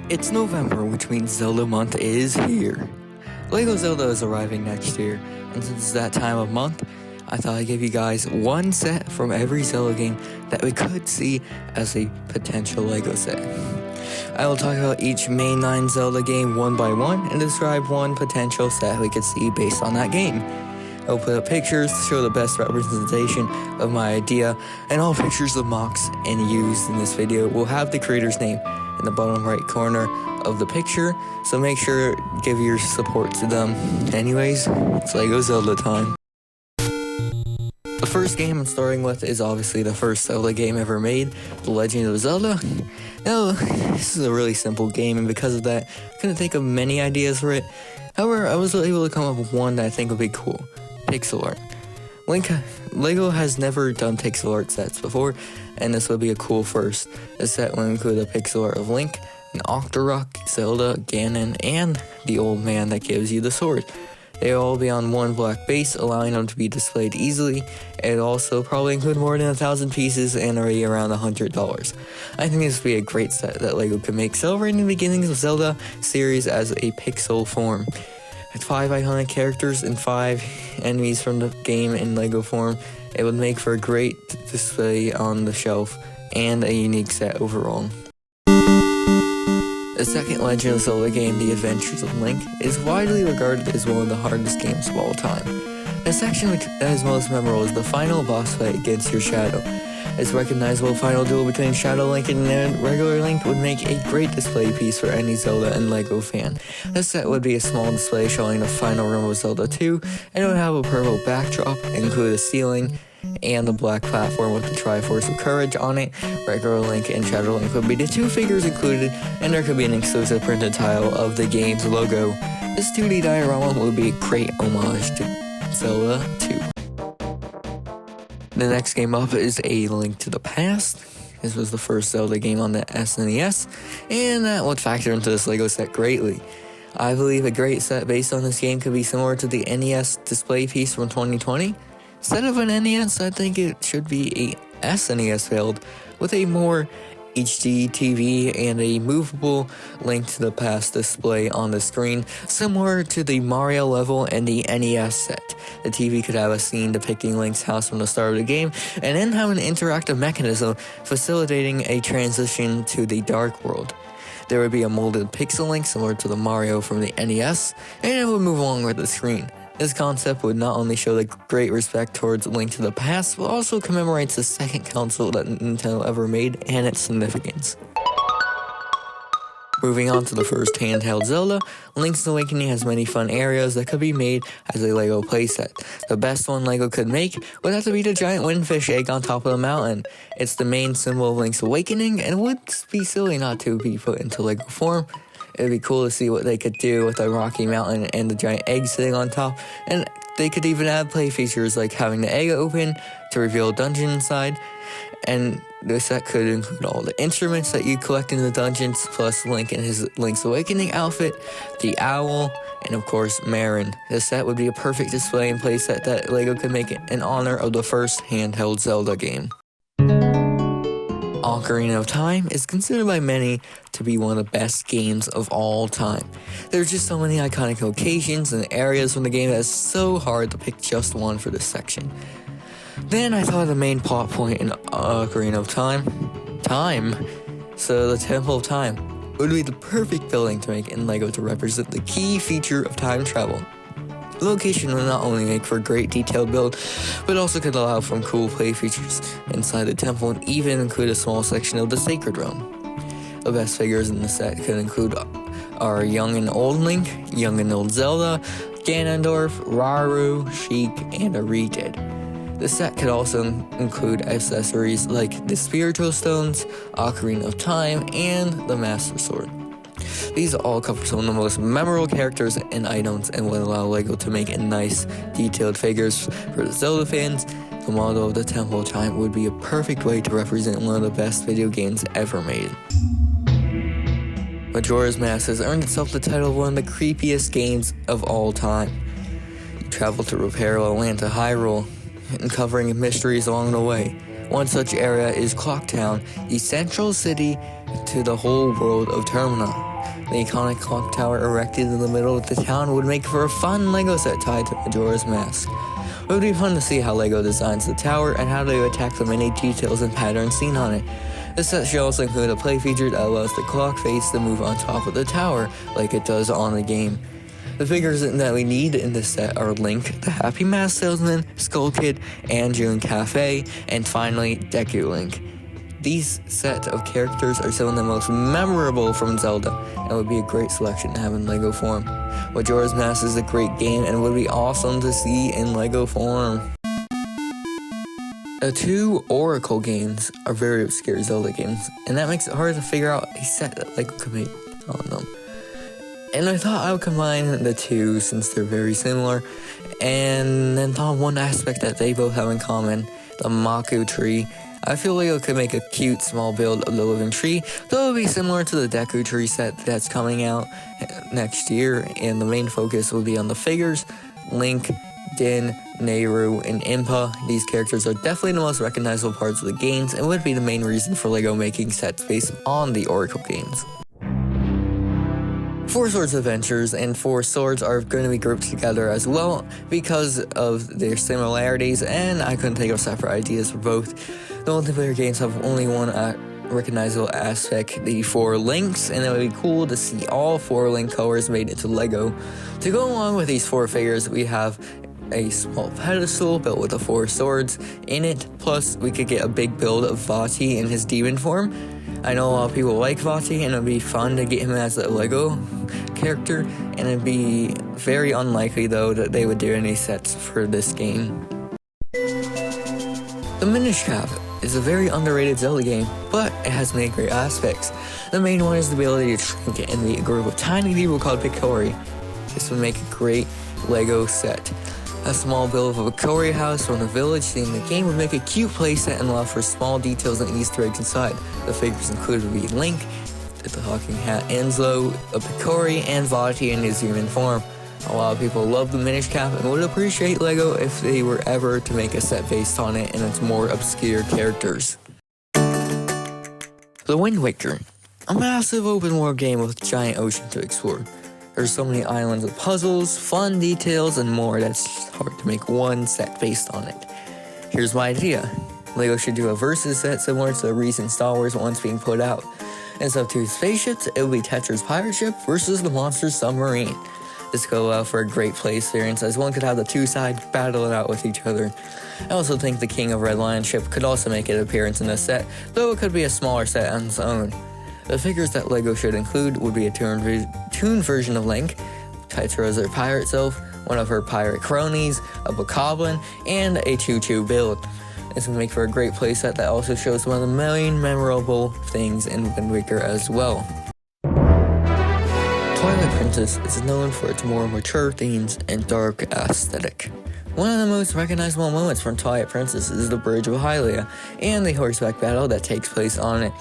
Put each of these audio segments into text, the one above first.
It's November, which means Zelda month is here. Lego Zelda is arriving next year, and since it's that time of month, I thought I'd give you guys one set from every Zelda game that we could see as a potential Lego set. I will talk about each mainline Zelda game one by one and describe one potential set we could see based on that game. I'll put up pictures to show the best representation of my idea, and all pictures of mocks and used in this video will have the creator's name in the bottom right corner of the picture, so make sure to give your support to them. Anyways, it's Lego Zelda time. The first game I'm starting with is obviously the first Zelda game ever made, The Legend of Zelda. Now, this is a really simple game, and because of that, I couldn't think of many ideas for it. However, I was able to come up with one that I think would be cool. Pixel art. Lego has never done pixel art sets before, and this would be a cool first. The set will include a pixel art of Link, an Octorok, Zelda, Ganon, and the old man that gives you the sword. They will all be on one black base, allowing them to be displayed easily. It'll also probably include more than 1,000 pieces and already around $100. I think this would be a great set that Lego could make, celebrating the beginnings of Zelda series as a pixel form. With 5 iconic characters and 5 enemies from the game in Lego form, it would make for a great display on the shelf and a unique set overall. The second Legend of Zelda game, The Adventures of Link, is widely regarded as one of the hardest games of all time. The section that is most memorable is the final boss fight against your shadow. Its recognizable final duel between Shadow Link and regular Link would make a great display piece for any Zelda and Lego fan. This set would be a small display showing the final room of Zelda 2, and it would have a purple backdrop, include a ceiling, and a black platform with the Triforce of Courage on it. Regular Link and Shadow Link would be the 2 figures included, and there could be an exclusive printed tile of the game's logo. This 2D diorama would be a great homage to Zelda 2. The next game up is A Link to the Past. This was the first Zelda game on the SNES, and that would factor into this Lego set greatly. I believe a great set based on this game could be similar to the NES display piece from 2020. Instead of an NES, I think it should be a SNES build with a more HD TV and a movable Link to the Past display on the screen, similar to the Mario level and the NES set. The TV could have a scene depicting Link's house from the start of the game, and then have an interactive mechanism facilitating a transition to the Dark World. There would be a molded pixel Link similar to the Mario from the NES, and it would move along with the screen. This concept would not only show the great respect towards Link to the Past, but also commemorates the second console that Nintendo ever made and its significance. Moving on to the first handheld Zelda, Link's Awakening has many fun areas that could be made as a Lego playset. The best one Lego could make would have to be the giant windfish egg on top of the mountain. It's the main symbol of Link's Awakening, and would be silly not to be put into Lego form. It'd be cool to see what they could do with a rocky mountain and the giant egg sitting on top, and they could even add play features like having the egg open to reveal a dungeon inside, and the set could include all the instruments that you collect in the dungeons, plus Link in his Link's Awakening outfit, the owl, and of course Marin. This set would be a perfect display and play set that Lego could make in honor of the first handheld Zelda game. Ocarina of Time is considered by many to be one of the best games of all time. There's just so many iconic locations and areas from the game that it's so hard to pick just one for this section. Then I thought the main plot point in Ocarina of Time. So the Temple of Time would be the perfect building to make in Lego to represent the key feature of time travel. The location will not only make for a great detailed build, but also could allow for cool play features inside the temple and even include a small section of the Sacred Realm. The best figures in the set could include our Young and Old Link, Young and Old Zelda, Ganondorf, Rauru, Sheik, and Aridid. The set could also include accessories like the Spiritual Stones, Ocarina of Time, and the Master Sword. These all cover some of the most memorable characters and items and would allow Lego to make nice, detailed figures for the Zelda fans. The model of the Temple of Time would be a perfect way to represent one of the best video games ever made. Majora's Mask has earned itself the title of one of the creepiest games of all time. You travel through a parallel land to Hyrule, uncovering mysteries along the way. One such area is Clocktown, the central city to the whole world of Termina. The iconic clock tower erected in the middle of the town would make for a fun Lego set tied to Majora's Mask. It would be fun to see how Lego designs the tower and how they attack the many details and patterns seen on it. This set should also include a play feature that allows the clock face to move on top of the tower like it does on the game. The figures that we need in this set are Link, the Happy Mask Salesman, Skull Kid, Anju and Cafe, and finally Deku Link. These set of characters are some of the most memorable from Zelda, and would be a great selection to have in Lego form. Majora's Mask is a great game and would be awesome to see in Lego form. The two Oracle games are very obscure Zelda games, and that makes it hard to figure out a set that Lego could make on them. And I thought I would combine the two since they're very similar, and then thought one aspect that they both have in common, the Maku tree. I feel Lego could make a cute small build of the living tree, though it would be similar to the Deku tree set that's coming out next year, and the main focus will be on the figures, Link, Din, Nehru, and Impa. These characters are definitely the most recognizable parts of the games, and would be the main reason for Lego making sets based on the Oracle games. Four Swords Adventures and Four Swords are going to be grouped together as well because of their similarities, and I couldn't think of separate ideas for both. The multiplayer games have only one recognizable aspect, the four links, and it would be cool to see all four link colors made into Lego. To go along with these four figures, we have a small pedestal built with the four swords in it, plus we could get a big build of Vati in his demon form. I know a lot of people like Vati, and it would be fun to get him as a Lego character, and it'd be very unlikely though that they would do any sets for this game. The Minish Cap is a very underrated Zelda game, but it has many great aspects. The main one is the ability to shrink it and be a group of tiny people called Picori. This would make a great Lego set. A small build of a Picori house from the village seen in the game would make a cute playset and allow for small details and Easter eggs inside. The figures included would be Link, the talking hat Anslo, a Picori, and Vati in his human form. A lot of people love the Minish Cap and would appreciate Lego if they were ever to make a set based on it and its more obscure characters. The Wind Waker, a massive open world game with a giant ocean to explore. There's so many islands with puzzles, fun details, and more that's hard to make one set based on it. Here's my idea. Lego should do a versus set similar to the recent Star Wars ones being put out. Instead of two spaceships, it would be Tetra's pirate ship versus the monster's submarine. This could allow for a great play experience, as one could have the two sides battle it out with each other. I also think the King of Red Lion ship could also make an appearance in this set, though it could be a smaller set on its own. The figures that Lego should include would be a tuned version of Link, Tetra's her pirate self, one of her pirate cronies, a bokoblin, and a choo-choo build. This would make for a great playset that also shows one of the main memorable things in Wind Waker as well. Twilight Princess is known for its more mature themes and dark aesthetic. One of the most recognizable moments from Twilight Princess is the Bridge of Hylia and the horseback battle that takes place on it.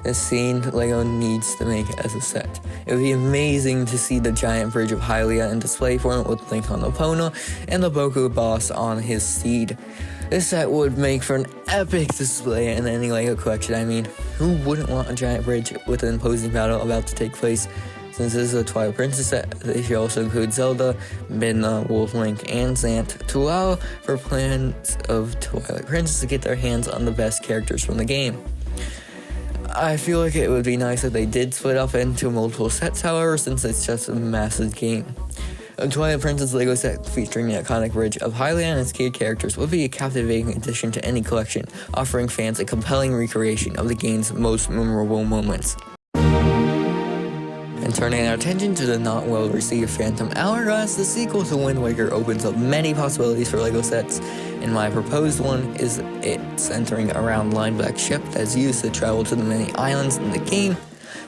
This scene Lego needs to make as a set. It would be amazing to see the giant Bridge of Hylia in display form with Link on the Epona and the Boku boss on his steed. This set would make for an epic display in any Lego collection. I mean, who wouldn't want a giant bridge with an imposing battle about to take place? Since this is a Twilight Princess set, they should also include Zelda, Midna, Wolf Link, and Zant to allow for plans of Twilight Princess to get their hands on the best characters from the game. I feel like it would be nice if they did split up into multiple sets, however, since it's just a massive game. A Twilight Princess Lego set featuring the iconic Bridge of Hylia and its key characters would be a captivating addition to any collection, offering fans a compelling recreation of the game's most memorable moments. And turning our attention to the not well-received Phantom Hourglass, the sequel to Wind Waker opens up many possibilities for Lego sets, and my proposed one is it centering around Lineback ship that's used to travel to the many islands in the game.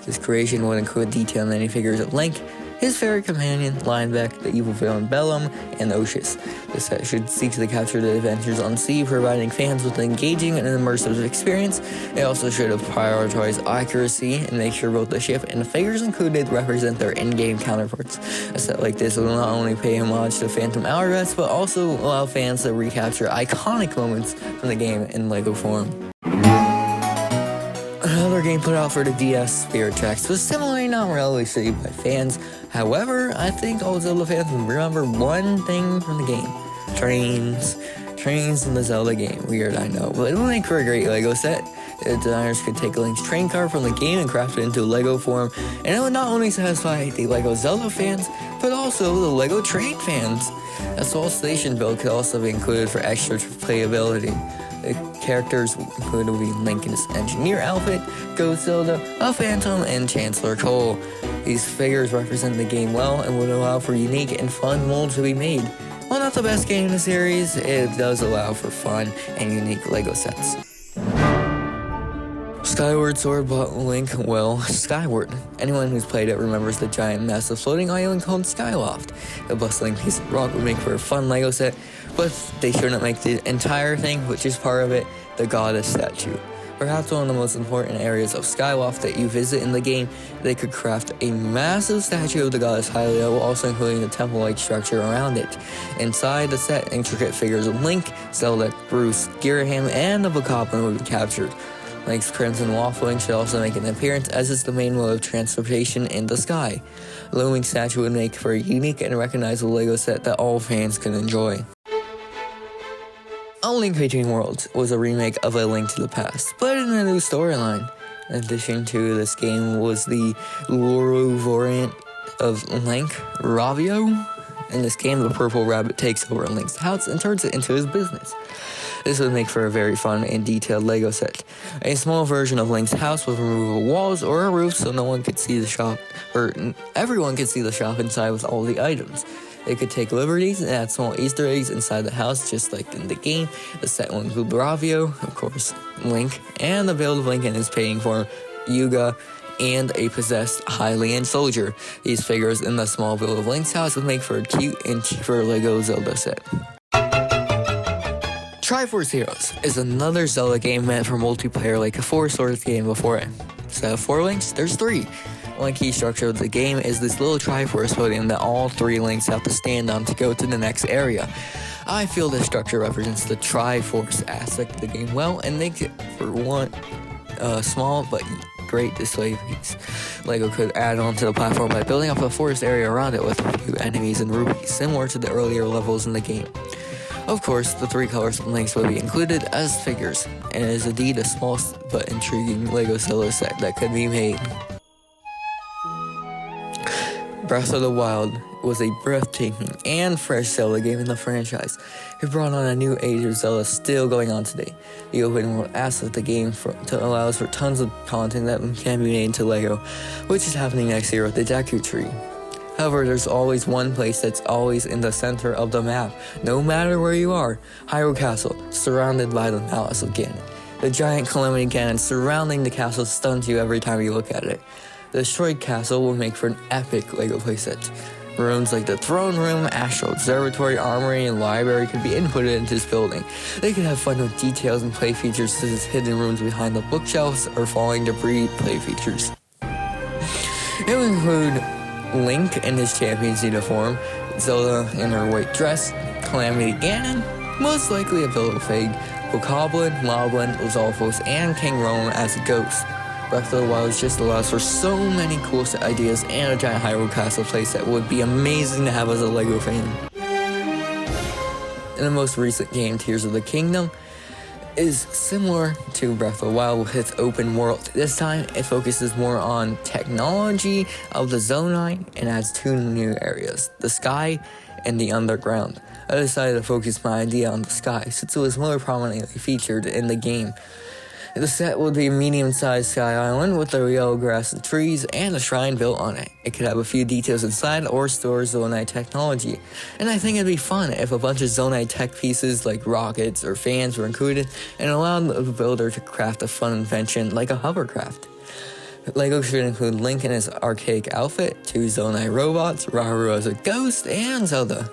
This creation would include detailed minifigures of Link, his fairy companion, Lineback, the evil villain Bellum, and Oshus. This set should seek to capture the adventures on sea, providing fans with an engaging and immersive experience. It also should have prioritized accuracy and make sure both the ship and the figures included represent their in-game counterparts. A set like this will not only pay homage to Phantom Hourglass, but also allow fans to recapture iconic moments from the game in Lego form. Another game put out for the DS, Spirit Tracks, was similarly not well received by fans. However, I think all Zelda fans will remember one thing from the game. Trains in the Zelda game. Weird, I know, but it will make for a great Lego set. The designers could take Link's train car from the game and craft it into Lego form, and it would not only satisfy the Lego Zelda fans, but also the Lego train fans. A small station build could also be included for extra playability. The characters included will be Link in his engineer outfit, Ghost Zelda, a Phantom, and Chancellor Cole. These figures represent the game well and would allow for unique and fun molds to be made. While not the best game in the series, it does allow for fun and unique Lego sets. Skyward Sword brought Link, skyward. Anyone who's played it remembers the giant, massive floating island called Skyloft. The bustling piece of rock would make for a fun Lego set, but they shouldn't make the entire thing, which is part of it, the goddess statue. Perhaps one of the most important areas of Skyloft that you visit in the game, they could craft a massive statue of the goddess Hylia, while also including the temple-like structure around it. Inside the set, intricate figures of Link, Zelda, Bruce, Girahim, and the Bokoblin would be captured. Link's Crimson Waffling should also make an appearance, as is the main mode of transportation in the sky. A looming statue would make for a unique and recognizable Lego set that all fans can enjoy. A Link Between Worlds was a remake of A Link to the Past, but in a new storyline. In addition to this game was the Loro variant of Link, Ravio. In this game, the purple rabbit takes over Link's house and turns it into his business. This would make for a very fun and detailed Lego set. A small version of Link's house with removable walls or a roof so no one could see the shop, or everyone could see the shop inside with all the items. They could take liberties and add small Easter eggs inside the house just like in the game. The set will include Bravio, of course, Link, and the build of Link in his painting form, Yuga, and a possessed Hylian soldier. These figures in the small build of Link's house would make for a cute and cheaper Lego Zelda set. Triforce Heroes is another Zelda game meant for multiplayer like a Four Swords game before it. Instead of 4 links, there's 3. One key structure of the game is this little Triforce podium that all 3 links have to stand on to go to the next area. I feel this structure represents the Triforce aspect of the game well and makes it for one small but great display piece. Lego could add on to the platform by building up a forest area around it with a few enemies and rupees, similar to the earlier levels in the game. Of course, the 3 colors and links will be included as figures, and it is indeed a small but intriguing Lego Zelda set that could be made. Breath of the Wild was a breathtaking and fresh Zelda game in the franchise. It brought on a new age of Zelda still going on today. The open world aspect of the game allows for tons of content that can be made into Lego, which is happening next year with the Deku Tree. However, there's always one place that's always in the center of the map, no matter where you are. Hyrule Castle, surrounded by the Palace of Ganon. The giant Calamity Ganon surrounding the castle stuns you every time you look at it. The destroyed castle will make for an epic Lego playset. Rooms like the Throne Room, Astral Observatory, Armory, and Library could be inputted into this building. They could have fun with details and play features such as hidden rooms behind the bookshelves or falling debris play features. It will include Link in his champion's uniform, Zelda in her white dress, Calamity Ganon, most likely a Villafig, Bokoblin, Moblin, Lizalfos, and King Rome as a ghost. Breath of the Wild just allows for so many cool set ideas, and a giant Hyrule Castle playset would be amazing to have as a Lego fan. In the most recent game, Tears of the Kingdom is similar to Breath of the Wild with its open world. This time, it focuses more on technology of the Zonai and adds 2 new areas, the sky and the underground. I decided to focus my idea on the sky since it was more prominently featured in the game. The set would be a medium-sized sky island with the yellow grass and trees and a shrine built on it. It could have a few details inside or store Zonai technology. And I think it'd be fun if a bunch of Zonai tech pieces like rockets or fans were included and allowed the builder to craft a fun invention like a hovercraft. Lego should include Link in his archaic outfit, 2 Zonai robots, Rauru as a ghost, and Zelda.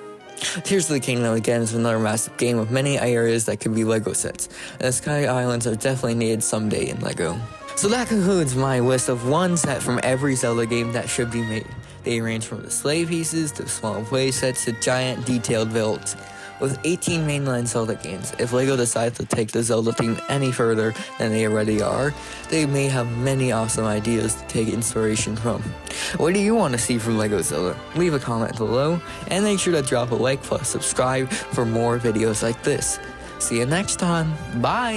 Tears of the Kingdom again is another massive game with many areas that could be Lego sets, and the Sky Islands are definitely needed someday in Lego. So that concludes my list of one set from every Zelda game that should be made. They range from display pieces to small play sets to giant detailed builds. With 18 mainline Zelda games, if LEGO decides to take the Zelda theme any further than they already are, they may have many awesome ideas to take inspiration from. What do you want to see from LEGO Zelda? Leave a comment below, and make sure to drop a like plus subscribe for more videos like this. See you next time. Bye!